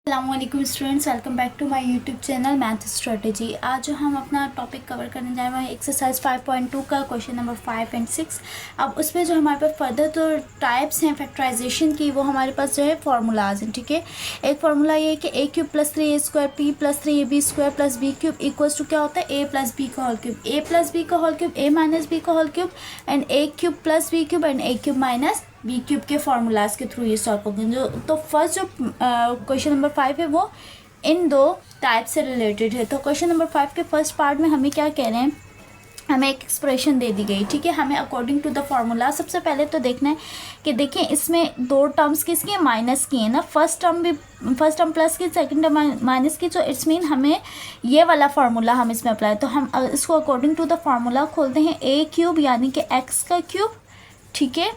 अस्सलामुअलैकुम students, welcome back to my YouTube channel math strategy. आज जो हम अपना टॉपिक कवर करने जा रहे हैं एक्सरसाइज 5.2 का क्वेश्चन नंबर 5 एंड 6। अब उसमें जो हमारे पास फर्दर तो टाइप्स हैं फैक्टराइजेशन की, वो हमारे पास जो है फार्मूलाज हैं। ठीक है, एक फार्मूला ये है कि a cube plus 3a² p plus 3ab² प्लस b क्यूब इक्वल्स टू क्या होता है a प्लस बी का whole cube, a plus B का whole cube, a minus B का whole cube and a cube plus b cube and a cube minus B cube के formulas के through ये solve होंगे। जो तो फर्स्ट जो क्वेश्चन नंबर 5 है वो इन दो टाइप से रिलेटेड है। तो क्वेश्चन नंबर 5 के फर्स्ट पार्ट में हमें क्या कह रहे हैं, हमें एक एक्सप्रेशन दे दी गई। ठीक है, हमें अकॉर्डिंग टू द फार्मूला सबसे पहले तो देखना है कि देखें इसमें दो टर्म्स किसकी हैं, माइनस की है ना। फर्स्ट टर्म प्लस की, सेकंड टर्म माइनस की। तो इट्स मीन हमें ये वाला फार्मूला हम इसमें अप्लाई, तो हम इसको अकॉर्डिंग टू द फार्मूला खोलते हैं। a क्यूब यानी कि x का क्यूब, ठीक है।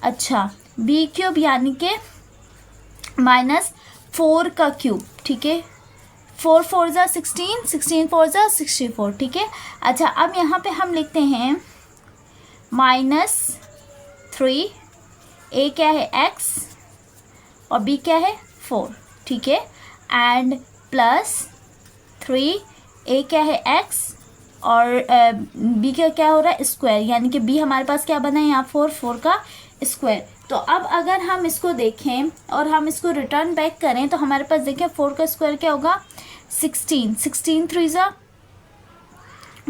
अच्छा, b क्यूब यानी कि माइनस 4 का क्यूब, ठीक है। 4 4 ज़ा 16, 16 4 ज़ा 64, ठीक है। अच्छा, अब यहाँ पे हम लिखते हैं -3, a क्या है x और b क्या है 4, ठीक है। एंड +3, a क्या है x और b का क्या हो रहा है स्क्वायर, यानी कि b हमारे पास क्या बना है यहाँ 4 का स्क्वायर। तो अब अगर हम इसको देखें और हम इसको रिटर्न बैक करें तो हमारे पास देखें 4 का स्क्वायर क्या होगा 16, 16 3 ज़ा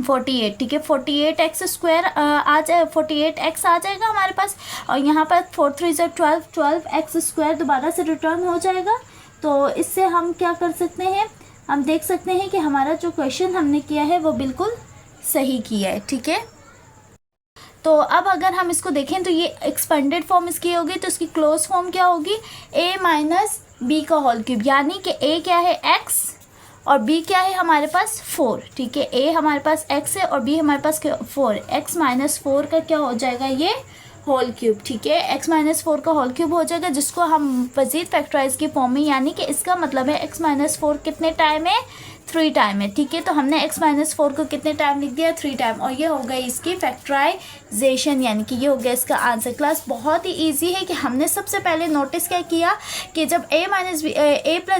48, ठीक है। 48x² आ जाए, 48x आ जाएगा हमारे पास और यहाँ पर 4 3 ज़ा 12, 12x² दोबारा से रिटर्न हो जाएगा। तो इससे हम क्या कर सकते हैं, हम देख सकते हैं कि हमारा जो क्वेश्चन हमने किया है वो बिल्कुल सही किया है, ठीक है। तो अब अगर हम इसको देखें तो ये एक्सपेंडेड फॉर्म इसकी होगी, तो इसकी क्लोज फॉर्म क्या होगी a माइनस बी का होल क्यूब, यानी कि a क्या है x और b क्या है हमारे पास 4, ठीक है। a हमारे पास x है और b हमारे पास 4, x माइनस 4 का क्या हो जाएगा ये होल क्यूब, ठीक है। x माइनस 4 का होल क्यूब हो जाएगा, जिसको हम मजीद फैक्टराइज की फॉर्म में, यानी कि इसका मतलब है x माइनस 4 कितने टाइम है 3 टाइम है, ठीक है। तो हमने x माइनस 4 को कितने टाइम लिख दिया 3 टाइम, और ये हो गई इसकी फैक्टराइजेशन, यानी कि ये हो गया इसका आंसर। क्लास बहुत ही इजी है कि हमने सबसे पहले नोटिस क्या किया कि जब a प्लस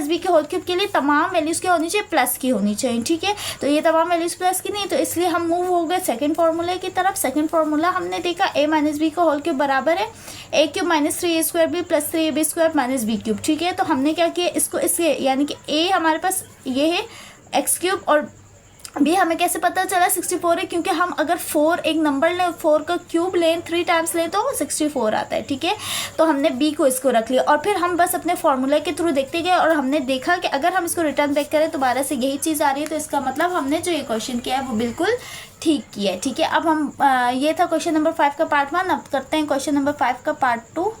बी के होल क्यूब के लिए तमाम वैल्यूज़ क्या होनी चाहिए प्लस की होनी चाहिए, ठीक है। तो ये तमाम वैल्यूज़ प्लस की नहीं, तो इसलिए हम मूव हो गए सेकेंड फार्मूले की तरफ। सेकेंड फार्मूला हमने देखा a माइनस बी का होल क्यूब बराबर है a cube minus 3a² plus 3ab² minus B cube, ठीक है। तो हमने क्या किया इसको इससे, यानी कि a हमारे पास ये है एक्स क्यूब और b हमें कैसे पता चला 64 है, क्योंकि हम अगर 4 एक नंबर लें 4 का क्यूब लें 3 टाइम्स लें तो वो 64 आता है, ठीक है। तो हमने b को इसको रख लिया और फिर हम बस अपने फार्मूला के थ्रू देखते गए और हमने देखा कि अगर हम इसको रिटर्न बैक करें दोबारा से यही चीज़ आ रही है, तो इसका मतलब हमने जो ये क्वेश्चन किया है वो बिल्कुल ठीक किया है, ठीक है। अब हम ये था क्वेश्चन नंबर 5 का पार्ट 1। अब करते हैं क्वेश्चन नंबर 5 का पार्ट 2।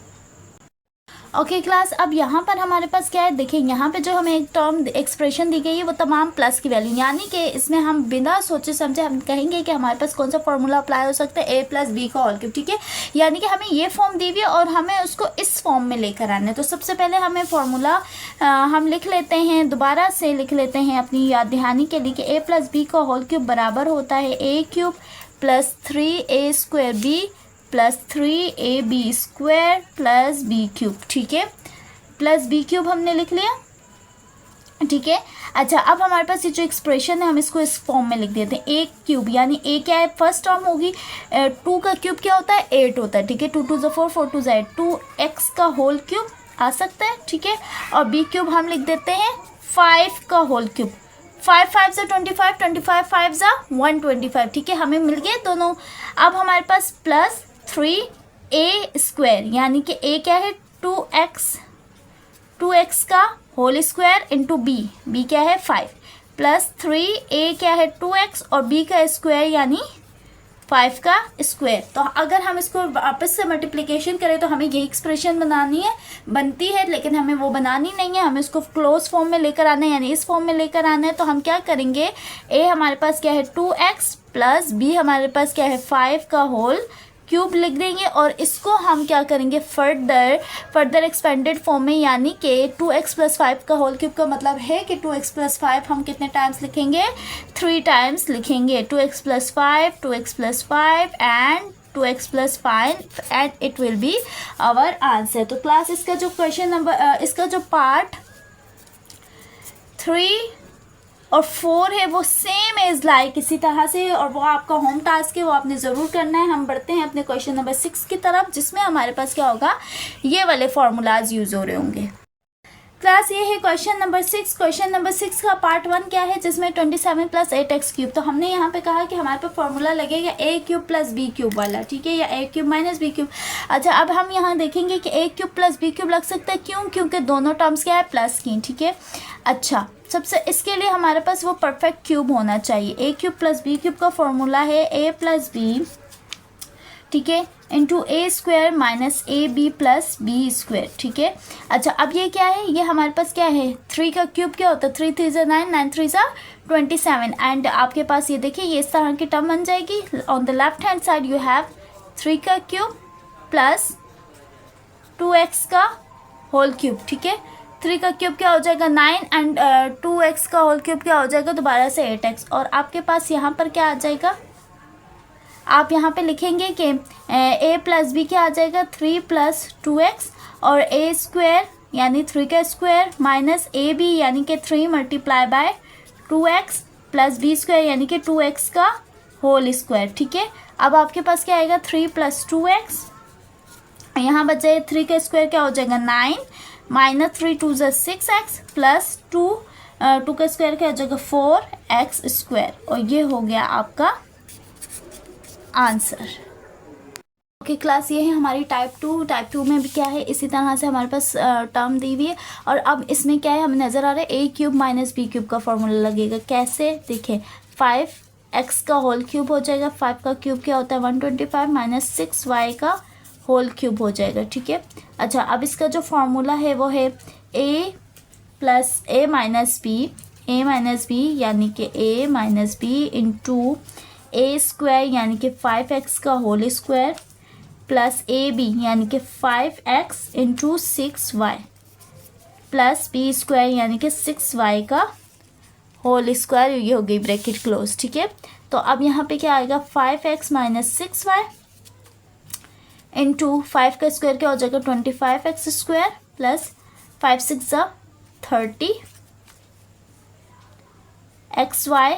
ओके क्लास, अब यहाँ पर हमारे पास क्या है, देखिए यहाँ पे जो हमें एक टर्म एक्सप्रेशन दी गई है वो तमाम प्लस की वैल्यू, यानी कि इसमें हम बिना सोचे समझे हम कहेंगे कि हमारे पास कौन सा फॉर्मूला अप्लाई हो सकता है a प्लस बी का होल क्यूब, ठीक है। यानी कि हमें ये फॉर्म दी हुई है और हमें उसको इस फॉर्म में लेकर आना है। तो सबसे पहले हमें फॉर्मूला हम लिख लेते हैं, दोबारा से लिख लेते हैं अपनी याद दहानी के लिए कि a प्लस बी का होल क्यूब बराबर होता है a cube plus 3a² b plus 3ab² plus B cube, ठीक है। प्लस बी क्यूब हमने लिख लिया, ठीक है। अच्छा, अब हमारे पास ये जो एक्सप्रेशन है हम इसको इस फॉर्म में लिख देते हैं a क्यूब, यानी a क्या है फर्स्ट टर्म होगी 2 का क्यूब क्या होता है 8 होता है, ठीक है। 2 2 ज़ा 4, 4 2 ज़ा 8, 2x का होल क्यूब आ सकता है, ठीक है। और b क्यूब हम लिख देते हैं 5 का होल क्यूब, 5 5 ज़ा 25, 25 5 ज़ा 125, ठीक है। हमें मिल गए दोनों। अब हमारे पास प्लस 3a², यानी कि a क्या है 2x का होल स्क्वायर इंटू b क्या है 5 प्लस 3a क्या है 2x और b का स्क्वायर यानी 5 का स्क्वायर। तो अगर हम इसको वापस से मल्टीप्लिकेशन करें तो हमें यही एक्सप्रेशन बनती है, लेकिन हमें वो बनानी नहीं है, हमें इसको क्लोज फॉर्म में लेकर आना है, यानी इस फॉर्म में लेकर आना है। तो हम क्या करेंगे, a हमारे पास क्या है 2x प्लस b हमारे पास क्या है 5 का होल क्यूब लिख देंगे और इसको हम क्या करेंगे फर्दर एक्सपेंडेड फॉर्म में, यानी कि 2x प्लस 5 का होल क्यूब का मतलब है कि 2x प्लस 5 हम कितने टाइम्स लिखेंगे 3 टाइम्स लिखेंगे, 2x plus 5, 2x plus 5 and 2x plus 5 and it will be our answer. तो क्लास इसका जो क्वेश्चन नंबर इसका जो पार्ट 3 और 4 है वो सेम इज लाइक इसी तरह से, और वो आपका होम टास्क है, वो आपने ज़रूर करना है। हम बढ़ते हैं अपने क्वेश्चन नंबर 6 की तरफ, जिसमें हमारे पास क्या होगा, ये वाले फार्मूलाज यूज़ हो रहे होंगे। क्लास ये है क्वेश्चन नंबर 6। क्वेश्चन नंबर 6 का पार्ट 1 क्या है, जिसमें 27 + 8x क्यूब। तो हमने यहाँ पे कहा कि हमारे पे फॉर्मूला लगेगा a³ + b³ वाला, ठीक है, या a³ - b³। अच्छा, अब हम यहाँ देखेंगे कि a³ + b³ लग सकता है, क्यों? क्योंकि दोनों टर्म्स क्या है, प्लस की, ठीक है। अच्छा, सबसे इसके लिए हमारे पास वो परफेक्ट क्यूब होना चाहिए। a³ + b³ का फॉर्मूला है a + b, ठीक है, इंटू a² - ab + b², ठीक है। अच्छा, अब ये क्या है, ये हमारे पास क्या है, 3 का क्यूब क्या होता है, 3 × 3 = 9, 9 × 3 = 27। एंड आपके पास ये देखिए, ये इस तरह की टर्म बन जाएगी। On the left hand side you have 3 का क्यूब प्लस 2x का होल क्यूब, ठीक है। 3 का क्यूब क्या हो जाएगा 9, एंड 2x का होल क्यूब क्या हो जाएगा दोबारा से 8x। और आपके पास यहाँ पर क्या आ जाएगा, आप यहाँ पे लिखेंगे कि a + b क्या आ जाएगा, 3 + 2x, और a² यानी 3 का स्क्वायर माइनस ab यानी कि 3 × 2x प्लस b² यानी कि 2x का होल स्क्वायर, ठीक है। अब आपके पास क्या आएगा, 3 + 2x, यहाँ बच जाए 3 का स्क्वायर क्या हो जाएगा 9, माइनस 3 × 2 = 6x प्लस 2 का स्क्वायर क्या हो जाएगा 4x², और ये हो गया आपका आंसर। ओके क्लास, ये है हमारी टाइप 2। टाइप 2 में भी क्या है, इसी तरह से हमारे पास टर्म दी हुई है, और अब इसमें क्या है, हमें नज़र आ रहा है a³ - b³ का फॉर्मूला लगेगा। कैसे, देखिए 5x का होल क्यूब हो जाएगा, 5 का क्यूब क्या होता है 125 माइनस 6y का होल क्यूब हो जाएगा, ठीक है। अच्छा, अब इसका जो फार्मूला है वो है a - b यानी कि a - b इंटू a² यानी कि 5x का होल स्क्वायर प्लस ab यानी कि 5x into 6y plus b² यानी कि 6y का होल स्क्वायर, ये हो गई ब्रैकेट क्लोज, ठीक है। तो अब यहाँ पे क्या आएगा, 5x - 6y इंटू 5 का स्क्वायर क्या हो जाएगा 25x² प्लस 5 × 6 = 30 xy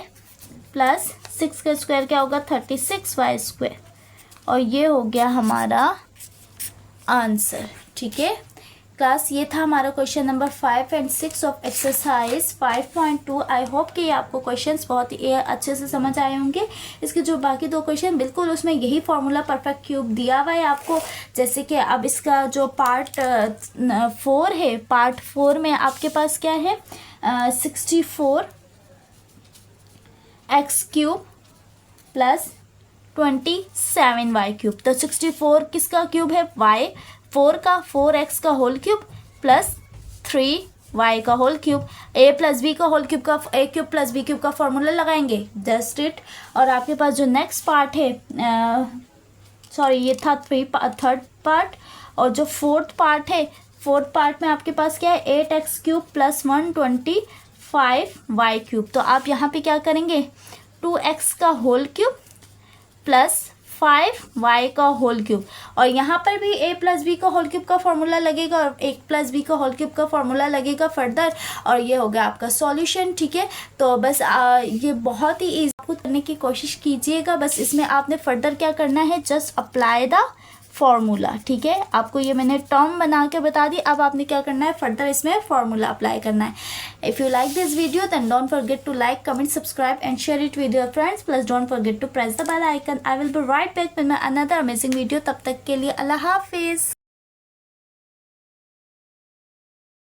प्लस 6 का स्क्वायर क्या होगा 36y², और ये हो गया हमारा आंसर, ठीक है। क्लास, ये था हमारा क्वेश्चन नंबर 5 और 6 ऑफ एक्सरसाइज 5.2। आई होप कि आपको क्वेश्चंस बहुत ही अच्छे से समझ आए होंगे। इसके जो बाकी 2 क्वेश्चन बिल्कुल उसमें यही फार्मूला परफेक्ट क्यूब दिया हुआ है आपको। जैसे कि अब इसका जो पार्ट 4 है, पार्ट 4 में आपके पास क्या है 64x³ प्लस 27y³। तो 64 किसका क्यूब है, y, 4 का 4x का होल क्यूब प्लस 3y का होल क्यूब। a + b का होल क्यूब का a³ + b³ का फॉर्मूला लगाएंगे, जस्ट इट। और आपके पास जो नेक्स्ट पार्ट है, सॉरी ये था थर्ड पार्ट, और जो फोर्थ पार्ट है, फोर्थ पार्ट में आपके पास क्या है 8x³ प्लस 125y³। तो आप यहाँ पे क्या करेंगे 2x का होल क्यूब प्लस 5y का होल क्यूब, और यहाँ पर भी a + b का होल क्यूब का फॉर्मूला लगेगा और a + b का होल क्यूब का फॉर्मूला लगेगा फर्दर, और ये हो गया आपका सॉल्यूशन, ठीक है। तो बस ये बहुत ही ईजी आपको करने की कोशिश कीजिएगा। बस इसमें आपने फर्दर क्या करना है, जस्ट अप्लाई द फॉर्मूला, ठीक है। आपको ये मैंने टर्म बना के बता दी, अब आपने क्या करना है फर्दर इसमें फॉर्मूला अप्लाई करना है। If you like this video then don't forget to like, comment, subscribe and share it with your friends. Plus don't forget to press the bell icon. I will be right back with my another amazing video. तब तक के लिए अल्लाह हाफिज़।